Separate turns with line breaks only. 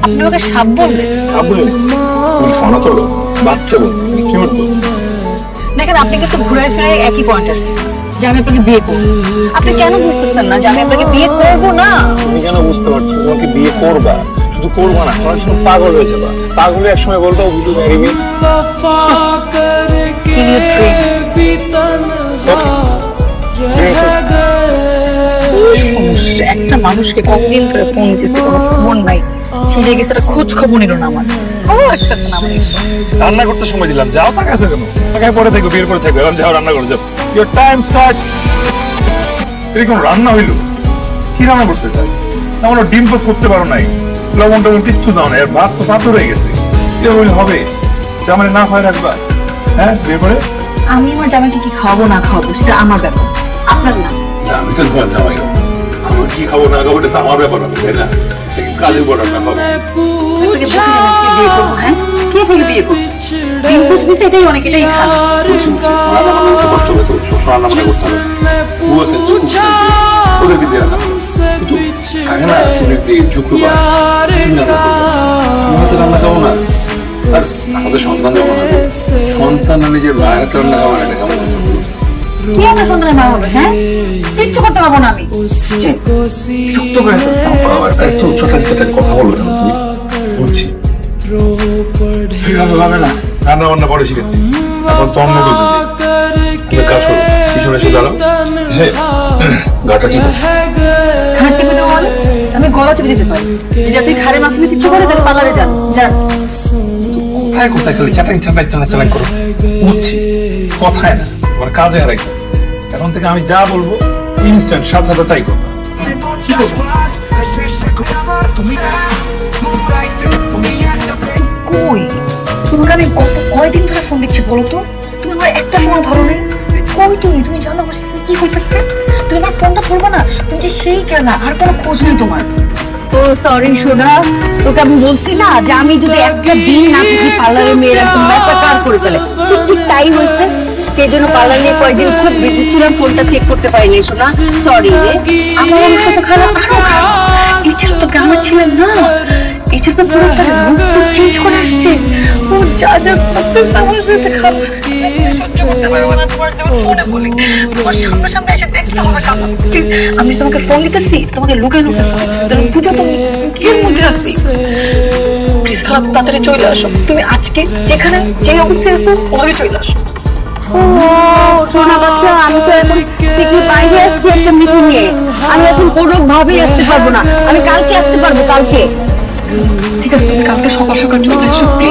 আপনি আমাকে সাপ বললেন?
আবুলে তুমি ফোন তোলো, বাচ্চা বলছে, তুমি কিউট বলছে।
দেখেন, আপনি কিন্তু ঘুরে ফিরে একই পয়েন্ট আসছেন যে আমি আপনাকে বিয়ে করবো। আপনি কেন বুঝতেছেন না যে আমি আপনাকে বিয়ে করবো না?
তুমি কেন বুঝতে পারছো তোমাকে বিয়ে করবা? শুধু করবা না, তোমার জন্য পাগল হয়ে যাবা। পাগলে এক সময় বলবো উই ডু ম্যারি মি।
সমস্যা, একটা মানুষকে কতদিন ধরে ফোন দিতেছি, কোনো ফোন নাই। সে যে গেছে একটা খোঁজ খবর নিল না আমার। ও একটা না আমার
রান্না করতে সময় দিলাম, যাও তাকায় আছো কেন? তাকায় পরে থাকো, বিয়ের পরে থাকবে। এখন যাও রান্না করে যাও। Your time starts. এরকম রান্না হইলো? কি রান্না করছো এটা? এমন ডিম তো করতে পারো নাই, লবণ টবণ কিচ্ছু দাও না, ভাত তো পাথর হয়ে গেছে। এ হইলে হবে? জামাই না খাওয়াই রাখবা? হ্যাঁ, বিয়ে করে?
আমি আমার জামাইকে কি খাওয়াবো না খাওয়াবো সেটা আমার ব্যাপার, আপনার না।
আমি তো তোমার জামাই, আমার কি খাবো না খাবো এটা তো আমার ব্যাপার হবে, তাই না? কাজে বড় ব্যাপার।
বিয়ে করবো? হ্যাঁ, কে থেকে বিয়ে করবো? ডিম পুষ দিচ্ছে, এটাই অনেক, এটাই খান।
বুঝছি বুঝছি, রান্না বান্না করতে কষ্ট হবে তো, সব রান্না বান্না করতে হবে। বুয়া থেকে ওদেরকে দিয়ে রান্না করো। কিন্তু থাকে না চুলের দিয়ে শুক্রবার তুমি রান্না করবে, আমি হয়তো রান্না খাবো না। আর আমাদের সন্তান যখন হবে, সন্তান নিজের মায়ের হাতে রান্না খাবো না, এটা কেমন কথা বলো?
কি একটা সন্তানের মা হবে? হ্যাঁ, কিচ্ছু করতে পারবো না আমি।
শক্ত করে ফেলছো। এত ছোটান ছোটান কথা বলবে না তুমি, বুঝছি। এইভাবে হবে না, রান্না বান্না পরে শিখেছি, এখন তো অন্য কিছু দিই। কাজ করো, পিছনে এসে দাঁড়াও, এসে গাটা টিপো।
ঘাট টিপে দেবো মানে? আমি গলা চেপে দিতে পারি। যদি তুই ঘাড়ে মাছ নিতে ইচ্ছে করে তাহলে পার্লারে যান যান।
কোথায় কোথায় খালি চাটাই চাটাই চাটাই চাটাই করো, বুঝছি। কথায় না, তোমার কাজে হারাইতে। এখন থেকে আমি যা বলবো ইনস্ট্যান্ট সাথে সাথে তাই করবো। কি করবো?
কই তোমাকে আমি গত কয়দিন ধরে ফোন দিচ্ছি বলো তো? তুমি আমার একটা ফোন ধরো নাই। কই তুমি? তুমি জানো আমার সাথে কি হইতেছে? তুমি আমার ফোনটা ধরবে না? তুমি যে সেই কেনা, আর কোনো খোঁজ নেই তোমার।
ও সরি সোনা, তোকে আমি বলছি না যে আমি যদি একটা দিন না থাকি পার্লারে মেয়ের একদম ম্যাসাকার করে ফেলে। ঠিক ঠিক তাই হয়েছে। সেই জন্য পার্লার নিয়ে কয়েকদিন খুব বিজি ছিলাম, ফোনটা চেক করতে পারিনি সোনা, সরি রে।
আমার অবস্থা তো খারাপ, আরো খারাপ। এছাড়া তো গ্রামের ছিলেন না, এছাড়া তো পুরো তার মুখ চেঞ্জ করে আসছে। ও যা যা করতেছে আমার সাথে খারাপ, সহ্য করতে পারবো না। তোমার যেমন ফোনে বলি, তোমার সামনে সামনে এসে দেখতে হবে কামা। প্লিজ, আমি তোমাকে ফোন দিতেছি, তোমাকে লুকিয়ে লুকিয়ে ফোন দিতেছি। তুমি বুঝো তুমি কিসের মধ্যে রাখছি। প্লিজ খারাপ, তাড়াতাড়ি চলে আসো। তুমি আজকে যেখানে যে অবস্থায় আছো ওভাবে চলে আসো।
ও সোনা বাচ্চা, আমি তো এখন থেকে বাইরে আসছি একটা মিটিং এ। আমি এখন কোনো ভাবেই আসতে পারবো না। আমি কালকে আসতে পারবো, কালকে।
ঠিক আছে, তুমি কালকে সকাল সকাল চলে এসো প্লিজ।